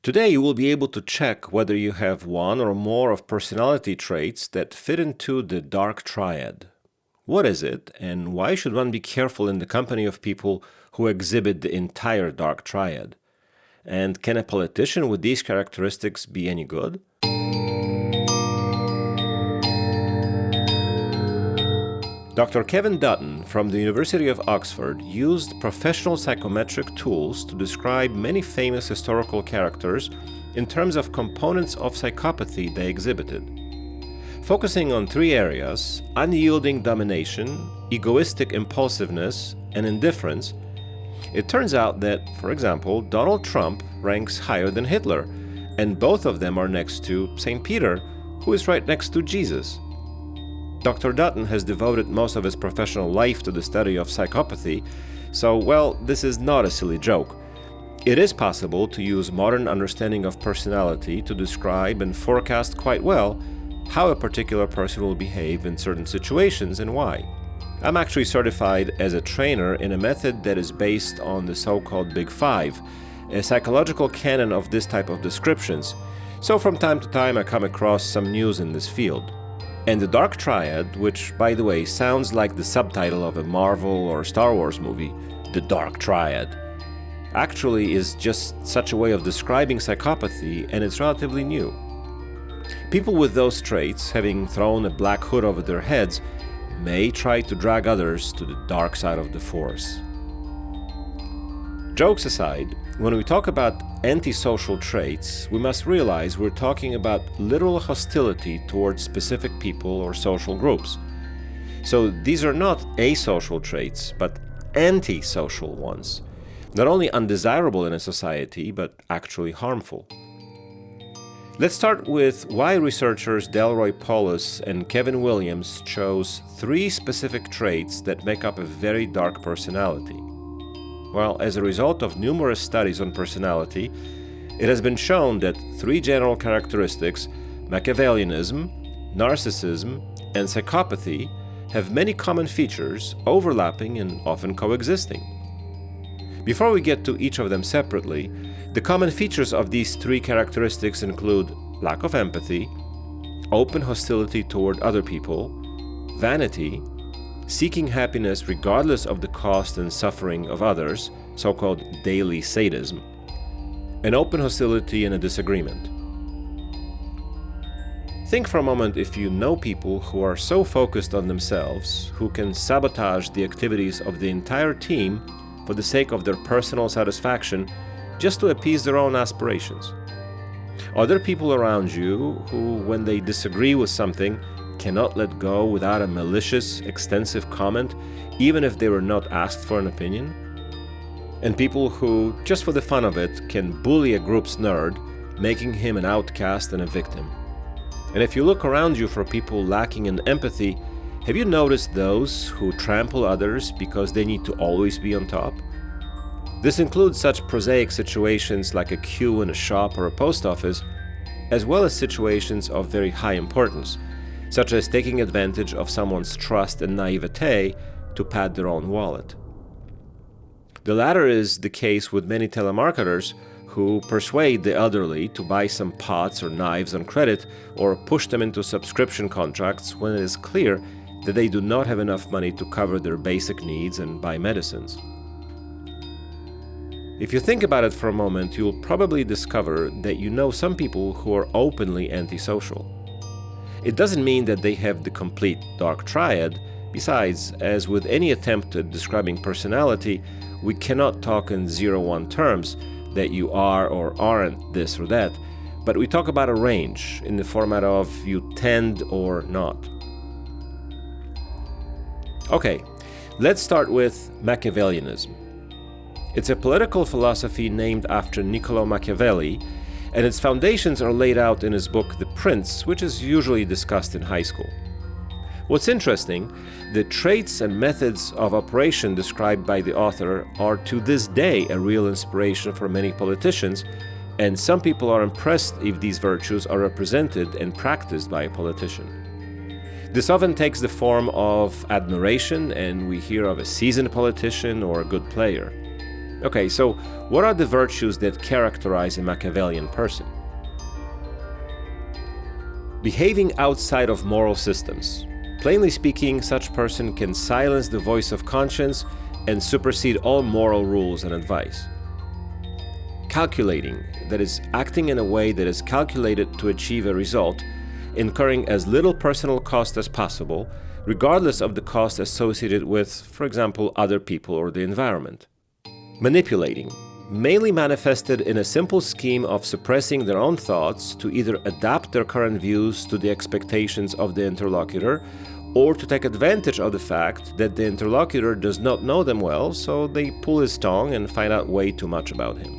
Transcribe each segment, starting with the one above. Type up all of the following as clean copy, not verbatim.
Today you will be able to check whether you have one or more of personality traits that fit into the Dark Triad. What is it, and why should one be careful in the company of people who exhibit the entire Dark Triad? And can a politician with these characteristics be any good? Dr. Kevin Dutton from the University of Oxford used professional psychometric tools to describe many famous historical characters in terms of components of psychopathy they exhibited. Focusing on three areas: unyielding domination, egoistic impulsiveness, and indifference, it turns out that, for example, Donald Trump ranks higher than Hitler, and both of them are next to St. Peter, who is right next to Jesus. Dr. Dutton has devoted most of his professional life to the study of psychopathy, so, well, this is not a silly joke. It is possible to use modern understanding of personality to describe and forecast quite well how a particular person will behave in certain situations and why. I'm actually certified as a trainer in a method that is based on the so-called Big Five, a psychological canon of this type of descriptions, so from time to time I come across some news in this field. And the Dark Triad, which, by the way, sounds like the subtitle of a Marvel or Star Wars movie, the Dark Triad, actually is just such a way of describing psychopathy, and it's relatively new. People with those traits, having thrown a black hood over their heads, may try to drag others to the dark side of the force. Jokes aside, when we talk about antisocial traits, we must realize we're talking about literal hostility towards specific people or social groups. So these are not asocial traits, but antisocial ones, not only undesirable in a society, but actually harmful. Let's start with why researchers Delroy Paulus and Kevin Williams chose three specific traits that make up a very dark personality. Well, as a result of numerous studies on personality, it has been shown that three general characteristics, machiavellianism, narcissism, and psychopathy, have many common features, overlapping and often coexisting. Before we get to each of them separately, the common features of these three characteristics include lack of empathy, open hostility toward other people, vanity, seeking happiness regardless of the cost and suffering of others, so-called daily sadism, and open hostility in a disagreement. Think for a moment if you know people who are so focused on themselves, who can sabotage the activities of the entire team for the sake of their personal satisfaction, just to appease their own aspirations. Are there people around you who, when they disagree with something, cannot let go without a malicious, extensive comment, even if they were not asked for an opinion? And people who, just for the fun of it, can bully a group's nerd, making him an outcast and a victim. And if you look around you for people lacking in empathy, have you noticed those who trample others because they need to always be on top? This includes such prosaic situations like a queue in a shop or a post office, as well as situations of very high importance, such as taking advantage of someone's trust and naivete to pad their own wallet. The latter is the case with many telemarketers who persuade the elderly to buy some pots or knives on credit or push them into subscription contracts when it is clear that they do not have enough money to cover their basic needs and buy medicines. If you think about it for a moment, you'll probably discover that you know some people who are openly antisocial. It doesn't mean that they have the complete Dark Triad. Besides, as with any attempt at describing personality, we cannot talk in 0-1 terms, that you are or aren't this or that, but we talk about a range in the format of you tend or not. Okay, let's start with Machiavellianism. It's a political philosophy named after Niccolò Machiavelli, and its foundations are laid out in his book The Prince, which is usually discussed in high school. What's interesting, the traits and methods of operation described by the author are to this day a real inspiration for many politicians, and some people are impressed if these virtues are represented and practiced by a politician. This often takes the form of admiration, and we hear of a seasoned politician or a good player. Okay, so what are the virtues that characterize a Machiavellian person? Behaving outside of moral systems. Plainly speaking, such person can silence the voice of conscience and supersede all moral rules and advice. Calculating, that is, acting in a way that is calculated to achieve a result, incurring as little personal cost as possible, regardless of the cost associated with, for example, other people or the environment. Manipulating, mainly manifested in a simple scheme of suppressing their own thoughts to either adapt their current views to the expectations of the interlocutor or to take advantage of the fact that the interlocutor does not know them well, so they pull his tongue and find out way too much about him.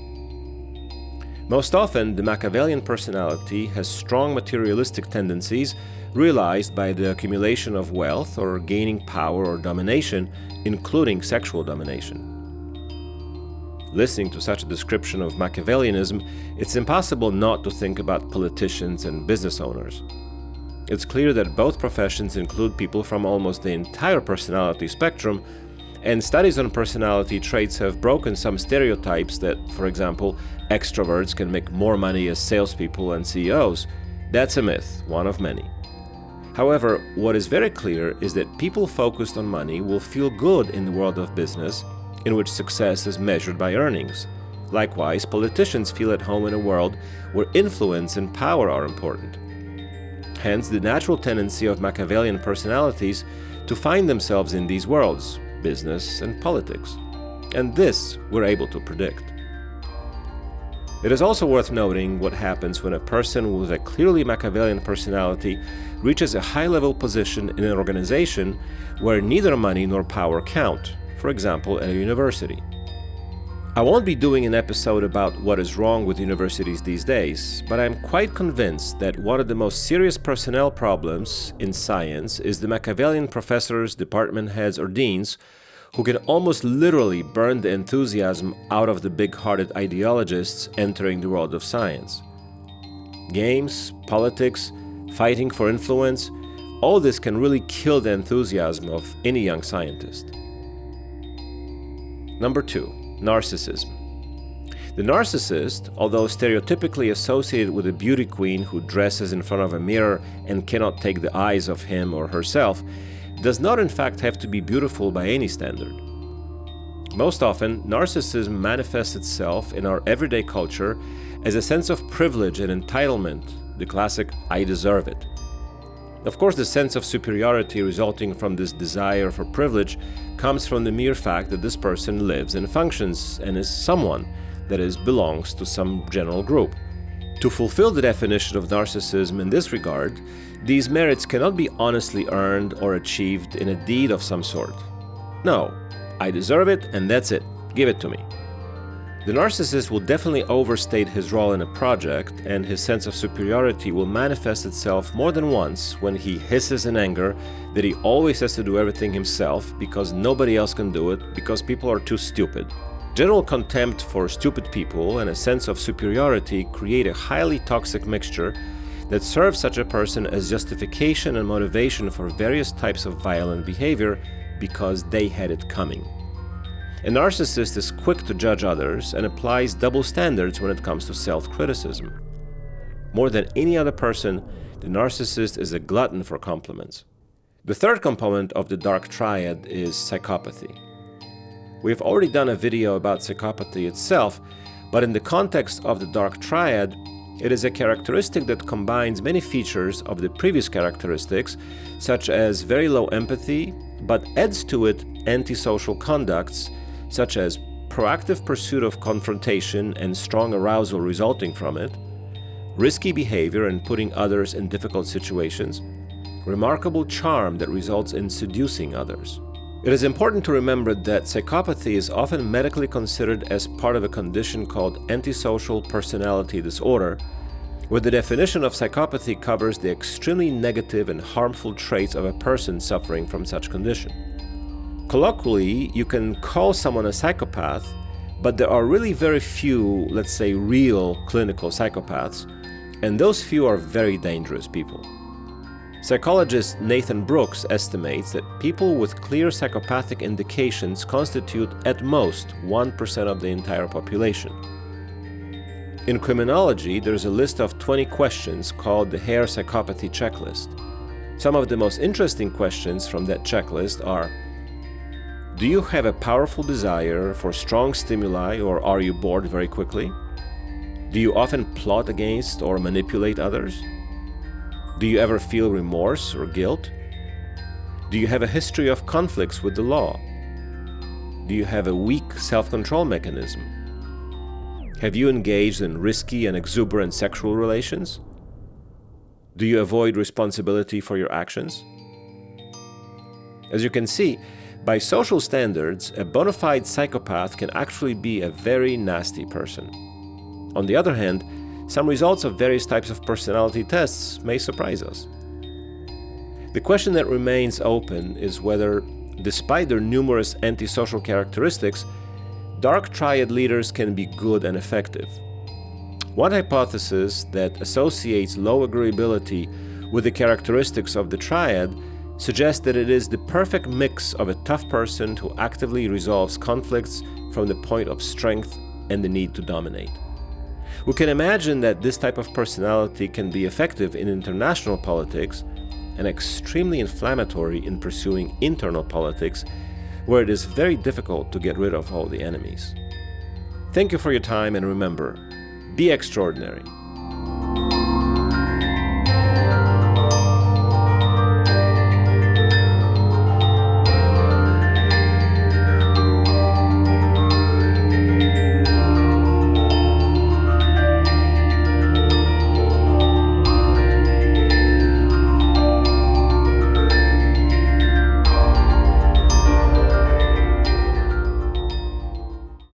Most often, the Machiavellian personality has strong materialistic tendencies realized by the accumulation of wealth or gaining power or domination, including sexual domination. Listening to such a description of Machiavellianism, it's impossible not to think about politicians and business owners. It's clear that both professions include people from almost the entire personality spectrum, and studies on personality traits have broken some stereotypes that, for example, extroverts can make more money as salespeople and CEOs. That's a myth, one of many. However, what is very clear is that people focused on money will feel good in the world of business, in which success is measured by earnings. Likewise, politicians feel at home in a world where influence and power are important. Hence, the natural tendency of Machiavellian personalities to find themselves in these worlds, business and politics. And this we're able to predict. It is also worth noting what happens when a person with a clearly Machiavellian personality reaches a high-level position in an organization where neither money nor power count, for example, at a university. I won't be doing an episode about what is wrong with universities these days, but I'm quite convinced that one of the most serious personnel problems in science is the Machiavellian professors, department heads, or deans who can almost literally burn the enthusiasm out of the big-hearted ideologists entering the world of science. Games, politics, fighting for influence, all this can really kill the enthusiasm of any young scientist. Number 2, narcissism. The narcissist, although stereotypically associated with a beauty queen who dresses in front of a mirror and cannot take the eyes off him or herself, does not in fact have to be beautiful by any standard. Most often, narcissism manifests itself in our everyday culture as a sense of privilege and entitlement, the classic "I deserve it." Of course, the sense of superiority resulting from this desire for privilege comes from the mere fact that this person lives and functions and is someone, that is, belongs to some general group. To fulfill the definition of narcissism in this regard, these merits cannot be honestly earned or achieved in a deed of some sort. No, I deserve it and that's it, give it to me. The narcissist will definitely overstate his role in a project, and his sense of superiority will manifest itself more than once when he hisses in anger that he always has to do everything himself because nobody else can do it because people are too stupid. General contempt for stupid people and a sense of superiority create a highly toxic mixture that serves such a person as justification and motivation for various types of violent behavior because they had it coming. A narcissist is quick to judge others and applies double standards when it comes to self-criticism. More than any other person, the narcissist is a glutton for compliments. The third component of the Dark Triad is psychopathy. We have already done a video about psychopathy itself, but in the context of the Dark Triad, it is a characteristic that combines many features of the previous characteristics, such as very low empathy, but adds to it antisocial conducts, such as proactive pursuit of confrontation and strong arousal resulting from it, risky behavior and putting others in difficult situations, remarkable charm that results in seducing others. It is important to remember that psychopathy is often medically considered as part of a condition called antisocial personality disorder, where the definition of psychopathy covers the extremely negative and harmful traits of a person suffering from such condition. Colloquially, you can call someone a psychopath, but there are really very few, let's say, real clinical psychopaths, and those few are very dangerous people. Psychologist Nathan Brooks estimates that people with clear psychopathic indications constitute at most 1% of the entire population. In criminology, there's a list of 20 questions called the Hare Psychopathy Checklist. Some of the most interesting questions from that checklist are: do you have a powerful desire for strong stimuli, or are you bored very quickly? Do you often plot against or manipulate others? Do you ever feel remorse or guilt? Do you have a history of conflicts with the law? Do you have a weak self-control mechanism? Have you engaged in risky and exuberant sexual relations? Do you avoid responsibility for your actions? As you can see, by social standards, a bona fide psychopath can actually be a very nasty person. On the other hand, some results of various types of personality tests may surprise us. The question that remains open is whether, despite their numerous antisocial characteristics, Dark Triad leaders can be good and effective. One hypothesis that associates low agreeability with the characteristics of the Triad suggests that it is the perfect mix of a tough person who actively resolves conflicts from the point of strength and the need to dominate. We can imagine that this type of personality can be effective in international politics and extremely inflammatory in pursuing internal politics, where it is very difficult to get rid of all the enemies. Thank you for your time, and remember, be extraordinary.